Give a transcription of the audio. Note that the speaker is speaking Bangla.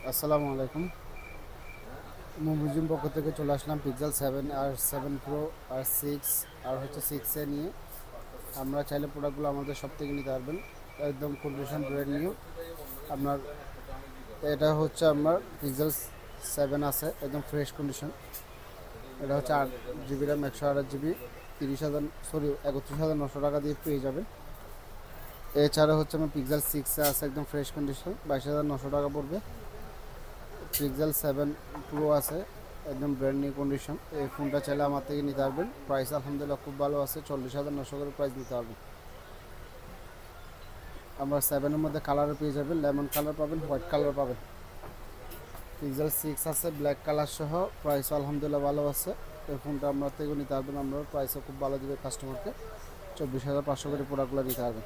আসসালামু আলাইকুম। মুভিজুম পক্ষ থেকে চলে আসলাম পিক্সেল 7 আর 7 প্রো আর 6 আর হচ্ছে 6 নিয়ে। আমরা চাইলে প্রোডাক্টগুলো আমাদের সব থেকে নিতে পারবেন, একদম কন্ডিশন ব্র্যান্ড নিউ। আপনার এটা হচ্ছে আপনার পিক্সেল 7 আছে, একদম ফ্রেশ কন্ডিশন। এটা হচ্ছে 8 জিবি র্যাম, 128 জিবি, 31,900 টাকা দিয়ে পেয়ে যাবেন। এছাড়া হচ্ছে আমার পিক্সেল 6 আছে, একদম ফ্রেশ কন্ডিশন, 22,900 টাকা পড়বে। পিক্সেল 7 প্রো আছে, একদম ব্র্যান্ড নিউ কন্ডিশন। এই ফোনটা চাইলে আমার থেকে নিতে পারবেন। প্রাইস আলহামদুলিল্লাহ খুব ভালো আছে, 40,900 করে প্রাইস নিতে পারবেন। আমরা 7-এর মধ্যে কালারও পেয়ে যাবেন, লেমন কালার পাবেন, হোয়াইট কালার পাবেন। পিক্সেল 6 আছে ব্ল্যাক কালার সহ, প্রাইসও আলহামদুলিল্লাহ ভালো আছে। এই ফোনটা আপনার থেকে নিতে পারবেন, আমরা প্রাইসও খুব ভালো দিবে কাস্টমারকে। 24,500 করে প্রোডাক্টগুলো নিতে পারবেন।